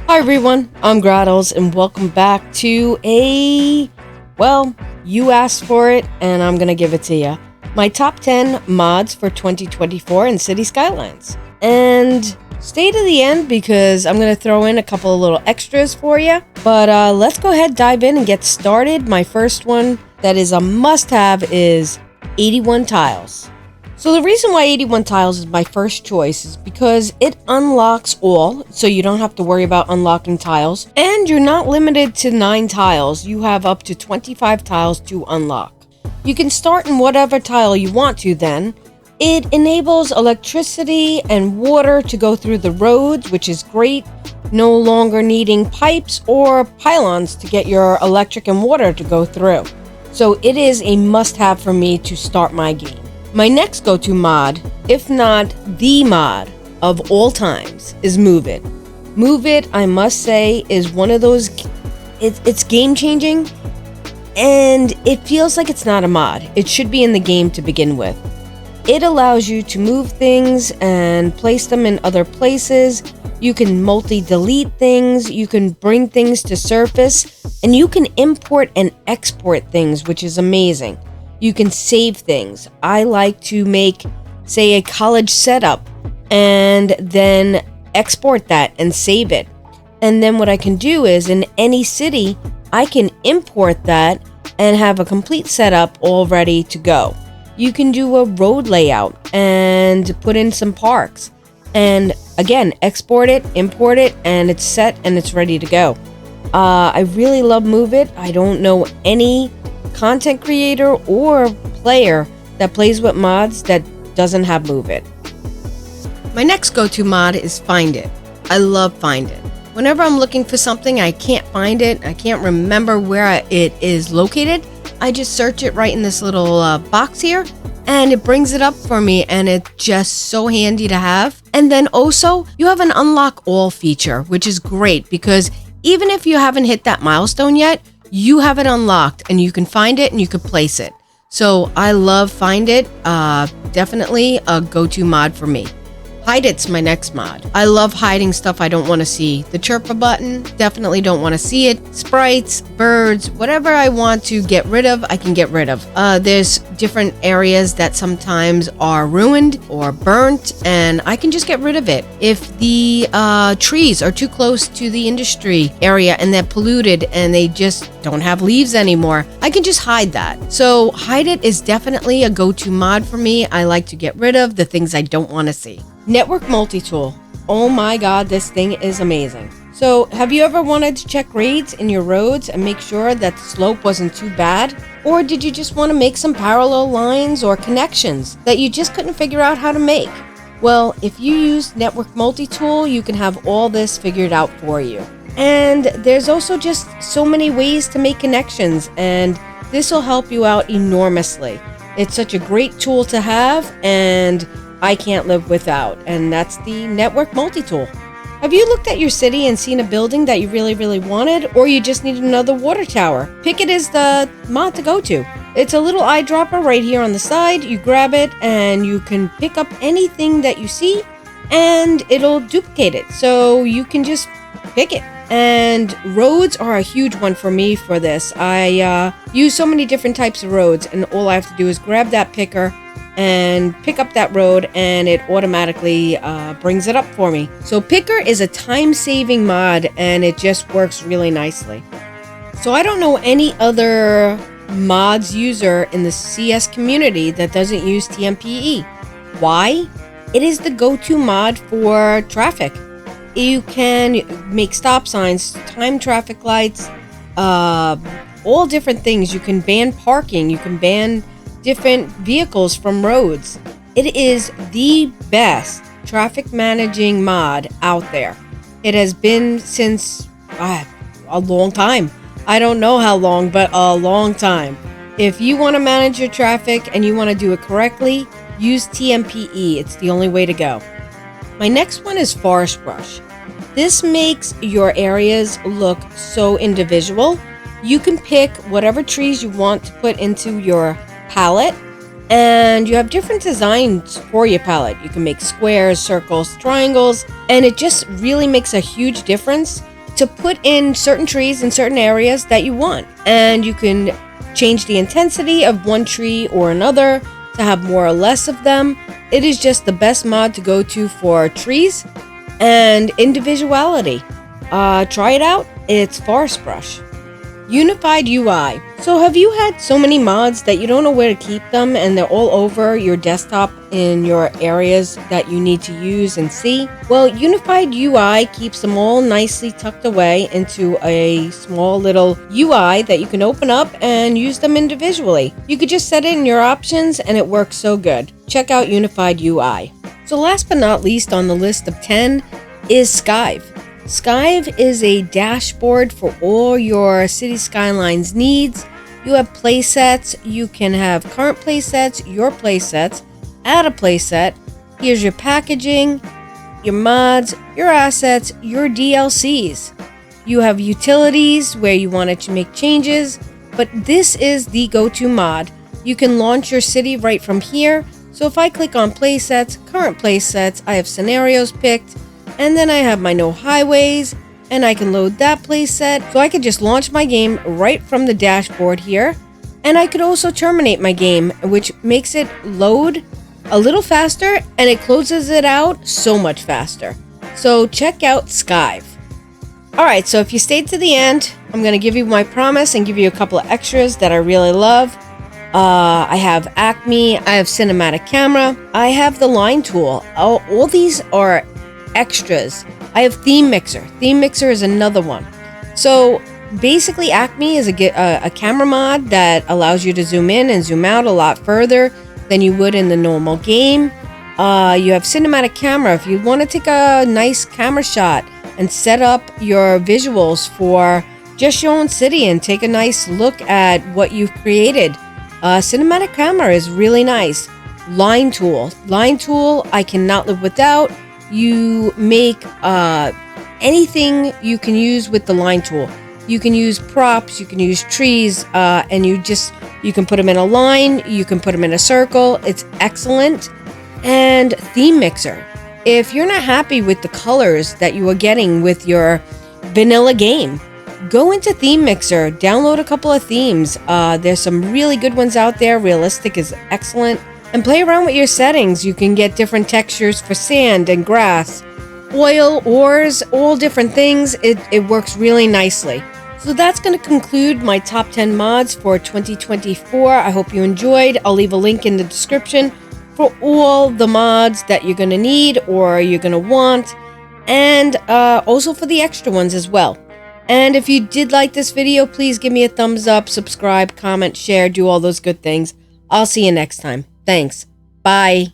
Hi everyone, I'm Grahtles and welcome back to you asked for it and I'm gonna give it to you. My top 10 mods for 2024 in City Skylines. And stay to the end because I'm gonna throw in a couple of little extras for you. But let's go ahead, dive in and get started. My first one that is a must-have is 81 tiles. So the reason why 81 tiles is my first choice is because it unlocks all, so you don't have to worry about unlocking tiles. And you're not limited to 9 tiles, you have up to 25 tiles to unlock. You can start in whatever tile you want to then. It enables electricity and water to go through the roads, which is great. No longer needing pipes or pylons to get your electric and water to go through. So it is a must-have for me to start my game. My next go-to mod, if not the mod of all times, is Move It. Move It, I must say, is one of those, it's game-changing, and it feels like it's not a mod. It should be in the game to begin with. It allows you to move things and place them in other places. You can multi-delete things, you can bring things to surface, and you can import and export things, which is amazing. You can save things. I like to make, say, a college setup and then export that and save it. And then what I can do is in any city, I can import that and have a complete setup all ready to go. You can do a road layout and put in some parks. And again, export it, import it, and it's set and it's ready to go. I really love Move It. I don't know any content creator or player that plays with mods that doesn't have Move It. My next go-to mod is Find It. I love Find It. Whenever I'm looking for something, I can't find it, I can't remember where it is located, I just search it right in this little box here, and it brings it up for me, and it's just so handy to have. And then also, you have an unlock all feature, which is great because even if you haven't hit that milestone yet, you have it unlocked and you can find it and you can place it. So I love Find It. Definitely a go-to mod for me. Hide It's my next mod. I love hiding stuff I don't want to see. The chirper button, definitely don't want to see it. Sprites, birds, whatever I want to get rid of, I can get rid of. There's different areas that sometimes are ruined or burnt, and I can just get rid of it. If the trees are too close to the industry area and they're polluted and they just don't have leaves anymore, I can just hide that. So Hide It is definitely a go-to mod for me. I like to get rid of the things I don't want to see. Network Multi-Tool. Oh my god, this thing is amazing. So, have you ever wanted to check grades in your roads and make sure that the slope wasn't too bad? Or did you just want to make some parallel lines or connections that you just couldn't figure out how to make? Well, if you use Network Multi-Tool, you can have all this figured out for you. And there's also just so many ways to make connections, and this will help you out enormously. It's such a great tool to have, and I can't live without, and that's the Network Multi-Tool. Have you looked at your city and seen a building that you really wanted, or you just need another water tower? Pick It is the mod to go to. It's a little eyedropper right here on the side. You grab it and you can pick up anything that you see and it'll duplicate it, so you can just pick it. And roads are a huge one for me for this. I use so many different types of roads, and all I have to do is grab that picker and pick up that road, and it automatically brings it up for me. So Picker is a time-saving mod, and it just works really nicely. So I don't know any other mods user in the CS community that doesn't use TMPE. Why? It is the go-to mod for traffic. You can make stop signs, time traffic lights, all different things. You can ban parking, you can ban different vehicles from roads. It is the best traffic managing mod out there. It has been since a long time. I don't know how long, but a long time. If you want to manage your traffic and you want to do it correctly, use TMPE. It's the only way to go. My next one is Forest Brush. This makes your areas look so individual. You can pick whatever trees you want to put into your palette, and you have different designs for your palette. You can make squares, circles, triangles, and it just really makes a huge difference to put in certain trees in certain areas that you want. And you can change the intensity of one tree or another to have more or less of them. It is just the best mod to go to for trees and individuality. Try it out. It's Forest Brush. Unified UI. So have you had so many mods that you don't know where to keep them and they're all over your desktop in your areas that you need to use and see? Well, Unified UI keeps them all nicely tucked away into a small little UI that you can open up and use them individually. You could just set it in your options and it works so good. Check out Unified UI. So last but not least on the list of 10 is Skive. Skive is a dashboard for all your City Skylines needs. You have playsets. You can have current playsets, your playsets, add a playset. Here's your packaging, your mods, your assets, your DLCs. You have utilities where you wanted to make changes, but this is the go-to mod. You can launch your city right from here. So if I click on playsets, current playsets, I have scenarios picked. And then I have my no highways, and I can load that playset. So I could just launch my game right from the dashboard here. And I could also terminate my game, which makes it load a little faster, and it closes it out so much faster. So check out Skive. Alright, so if you stayed to the end, I'm going to give you my promise and give you a couple of extras that I really love. I have Acme, I have Cinematic Camera, I have the Line Tool. All these are extras. I have Theme Mixer. Theme Mixer is another one. So basically Acme is a camera mod that allows you to zoom in and zoom out a lot further than you would in the normal game. You have Cinematic Camera if you want to take a nice camera shot and set up your visuals for just your own city and take a nice look at what you've created. Cinematic Camera is really nice. Line Tool. Line Tool I cannot live without. You make anything you can use with the Line Tool. You can use props, you can use trees, and you can put them in a line, you can put them in a circle. It's excellent. And Theme Mixer. If you're not happy with the colors that you are getting with your vanilla game, go into Theme Mixer, download a couple of themes. There's some really good ones out there. Realistic is excellent. And play around with your settings. You can get different textures for sand and grass, oil, ores, all different things. It works really nicely. So that's going to conclude my top 10 mods for 2024. I hope you enjoyed. I'll leave a link in the description for all the mods that you're going to need or you're going to want, and also for the extra ones as well. And if you did like this video, please give me a thumbs up, subscribe, comment, share, do all those good things. I'll see you next time. Thanks. Bye.